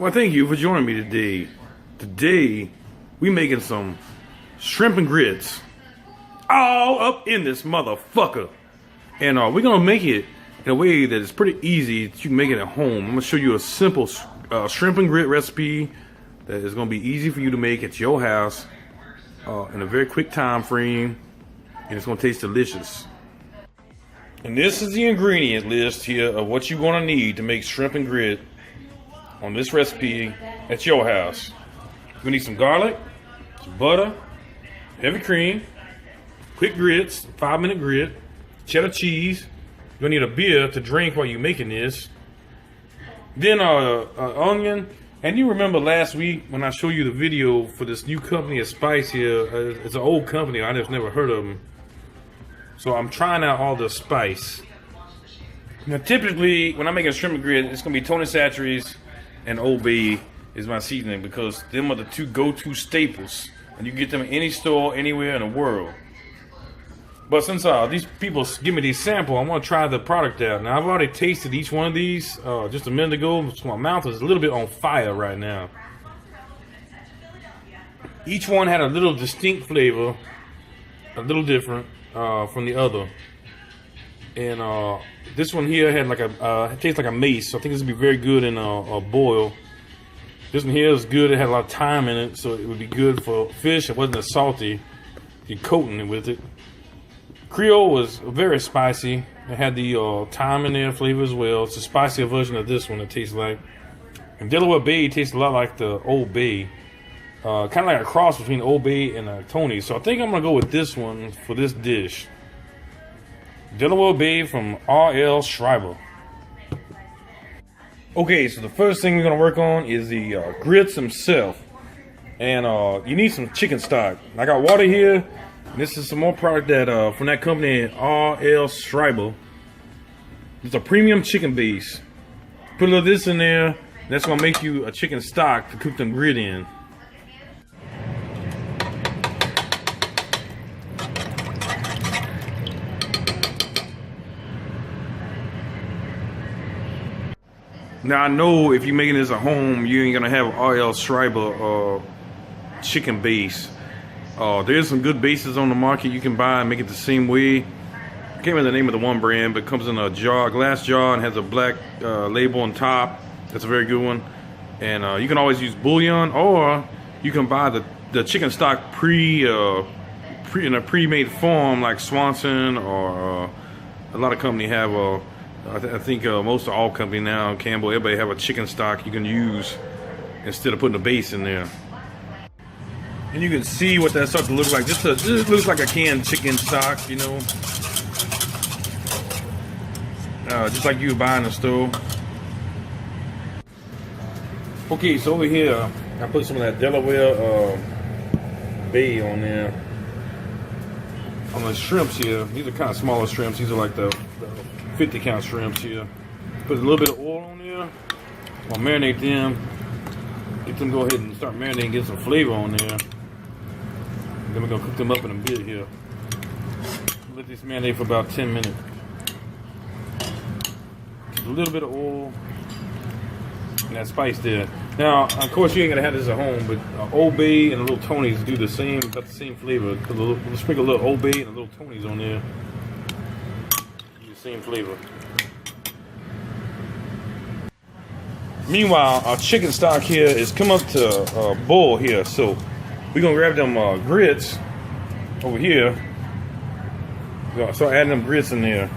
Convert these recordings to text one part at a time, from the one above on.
Well, thank you for joining me today. Today, we making some shrimp and grits. All up in this motherfucker. And we're gonna make it in a way that is pretty easy that you can make it at home. I'm gonna show you a simple shrimp and grit recipe that is gonna be easy for you to make at your house in a very quick time frame. And it's gonna taste delicious. And this is the ingredient list here of what you're gonna need to make shrimp and grit on this recipe at your house. You're gonna need some garlic, some butter, heavy cream, quick grits, 5-minute grit, cheddar cheese. You're gonna need a beer to drink while you're making this. Then onion. And you remember last week when I showed you the video for this new company of spice here. It's an old company, I just never heard of them. So I'm trying out all the spice. Now typically when I'm making shrimp and grit, it's gonna be Tony Chachere's and Old Bay is my seasoning, because them are the two go-to staples, and you can get them in any store anywhere in the world. But since these people give me these samples, I want to try the product out. Now I've already tasted each one of these just a minute ago, so my mouth is a little bit on fire right now. Each one had a little distinct flavor, a little different from the other. And this one here had like it tastes like a mace, so I think this would be very good in a boil. This one here is good, it had a lot of thyme in it, so it would be good for fish. It wasn't as salty, you're coating it with it. Creole was very spicy. It had the thyme in there flavor as well. It's a spicier version of this one, it tastes like. And Delaware Bay tastes a lot like the Old Bay. Kind of like a cross between Old Bay and Tony. So I think I'm going to go with this one for this dish. Delaware Bay from R.L. Schreiber. Okay, so the first thing we're going to work on is the grits themselves. And you need some chicken stock. I got water here. This is some more product that from that company, R.L. Schreiber. It's a premium chicken base. Put a little of this in there. That's going to make you a chicken stock to cook them grit in. Now I know if you're making this at home, you ain't gonna have R.L. Schreiber chicken base. There's some good bases on the market you can buy and make it the same way. I can't remember the name of the one brand, but it comes in a jar, glass jar, and has a black label on top. That's a very good one. And you can always use bouillon, or you can buy the chicken stock in a pre-made form, like Swanson, or a lot of companies have. I think most of all companies now, Campbell, everybody have a chicken stock you can use instead of putting a base in there. And you can see what that starts to look like. This looks like a canned chicken stock, you know. Just like you would buy in the store. Okay, so over here, I put some of that Delaware Bay on there. On the shrimps here, these are kind of smaller shrimps. These are like the 50 count shrimps here. Put a little bit of oil on there. I'll marinate them. Get them, go ahead and start marinating, get some flavor on there. And then we're gonna cook them up in a bit here. Let this marinate for about 10 minutes. A little bit of oil and that spice there. Now, of course, you ain't gonna have this at home, but Old Bay and a little Tony's do the same, about the same flavor. We'll sprinkle a little Old Bay and a little Tony's on there. Same flavor. Meanwhile, our chicken stock here is come up to boil here, so we're gonna grab them grits over here. We're gonna start adding them grits in there.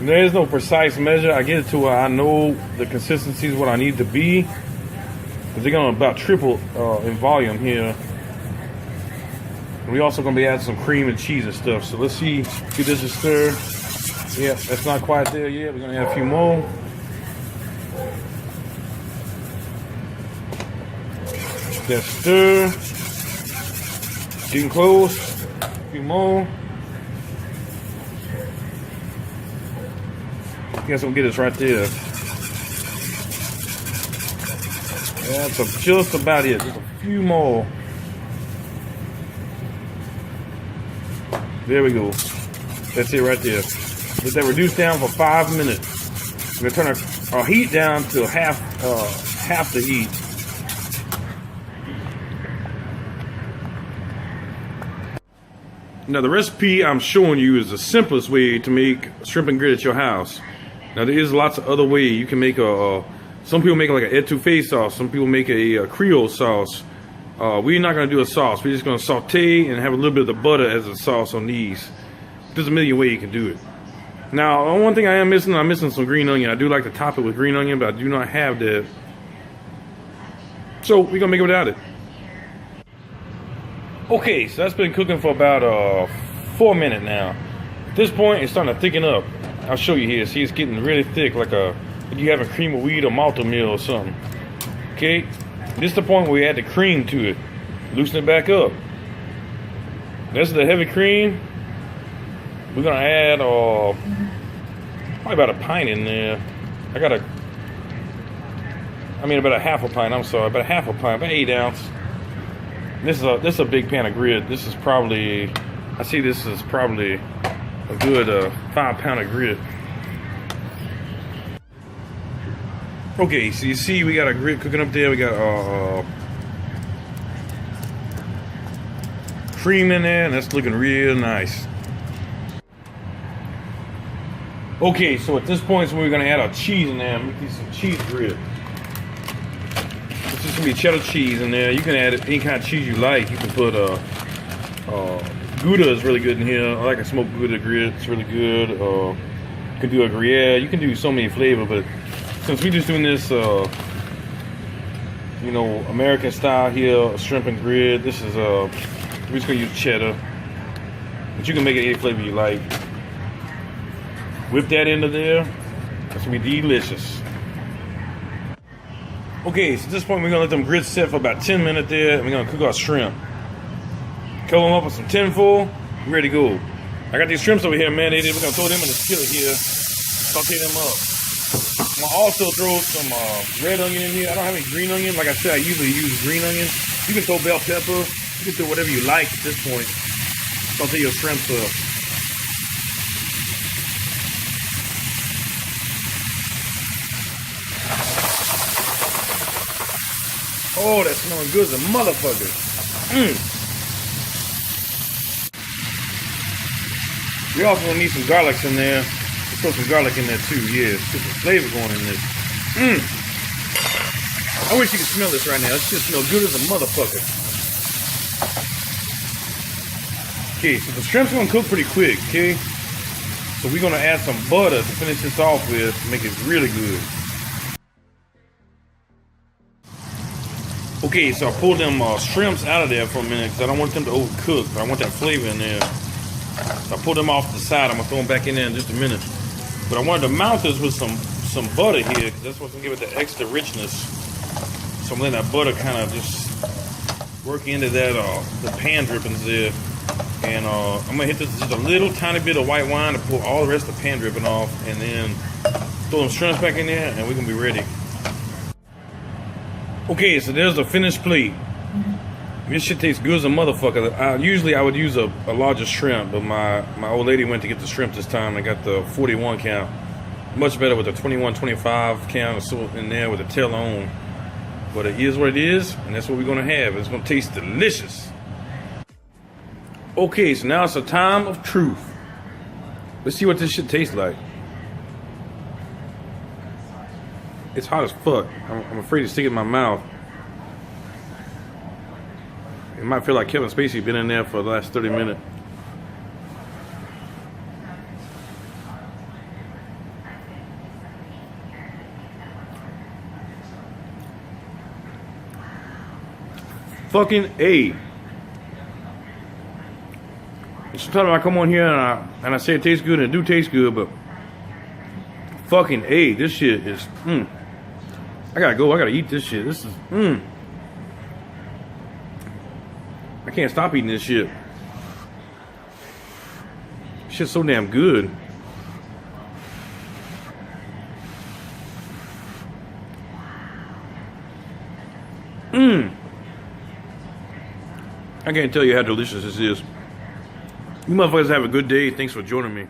And there is no precise measure. I get it to where I know the consistency is what I need to be, because they're gonna about triple in volume here. We also gonna be adding some cream and cheese and stuff. So let's see if this is stir. Yeah, that's not quite there yet. We're gonna add a few more. Just stir. Getting close. A few more. I guess we'll get this right there. That's just about it. Just a few more. There we go. That's it right there. Let that reduce down for 5 minutes. We're gonna turn our our heat down to half the heat. Now the recipe I'm showing you is the simplest way to make shrimp and grit at your house. Now there is lots of other ways you can make some people make like an etouffee sauce. Some people make a Creole sauce. We're not gonna do a sauce. We're just gonna saute and have a little bit of the butter as a sauce on these. There's a million ways you can do it. Now, one thing I'm missing some green onion. I do like to top it with green onion, but I do not have that. So we're gonna make it without it. Okay, so that's been cooking for about 4 minutes now. At this point, it's starting to thicken up. I'll show you here. See, it's getting really thick, like you having cream of wheat or malto meal or something. Okay, this is the point where we add the cream to it. Loosen it back up. This is the heavy cream. We're gonna add probably about a pint in there. About a half a pint. I'm sorry, about a half a pint, about 8 ounces. This is a big pan of grit. This is probably, I see this is probably a good 5 pound of grit. Okay, so you see we got a grit cooking up there. We got cream in there, and that's looking real nice. Okay, so at this point, we're gonna add our cheese in there and make these some cheese grit. This is gonna be cheddar cheese in there. You can add any kind of cheese you like. You can put Gouda is really good in here. I like a smoked Gouda grit. It's really good. You can do a Gruyere. You can do so many flavors, but since we're just doing this, American style here, shrimp and grit. This is we're just gonna use cheddar, but you can make it any flavor you like. Whip that into there. That's gonna be delicious. Okay, so at this point we're gonna let them grits sit for about 10 minutes there, and we're gonna cook our shrimp. Cover them up with some tinfoil. We're ready to go. I got these shrimps over here marinated. We're gonna throw them in the skillet here. Saute them up. I'm gonna also throw some red onion in here. I don't have any green onion. Like I said, I usually use green onion. You can throw bell pepper. You can throw whatever you like at this point. Saute your shrimps up. Oh, that's smelling good as a motherfucker. We also gonna need some garlics in there. Let's throw some garlic in there too. Yeah, get some flavor going in this. I wish you could smell this right now. It just smells good as a motherfucker. Okay, so the shrimp's gonna cook pretty quick. Okay, so we're gonna add some butter to finish this off with to make it really good. Okay, so I pulled them shrimps out of there for a minute because I don't want them to overcook, but I want that flavor in there. So I pulled them off the side. I'm gonna throw them back in there in just a minute. But I wanted to mount this with some butter here because that's what's gonna give it the extra richness. So I'm letting that butter kind of just work into that the pan drippings there. And I'm gonna hit this just a little tiny bit of white wine to pull all the rest of the pan dripping off, and then throw them shrimps back in there, and we're gonna be ready. Okay, so there's the finished plate. This shit tastes good as a motherfucker. Usually I would use a larger shrimp, but my old lady went to get the shrimp this time. I got the 41 count. Much better with the 21, 25 count so in there with the tail on. But it is what it is, and that's what we're gonna have. It's gonna taste delicious. Okay, so now it's a time of truth. Let's see what this shit tastes like. It's hot as fuck. I'm afraid to stick it in my mouth. It might feel like Kevin Spacey been in there for the last 30 minutes. Fucking A. Sometimes I come on here and I say it tastes good, and it do taste good, but fucking A. This shit is I gotta go. I gotta eat this shit. This is I can't stop eating this shit. Shit's so damn good. I can't tell you how delicious this is. You motherfuckers have a good day. Thanks for joining me.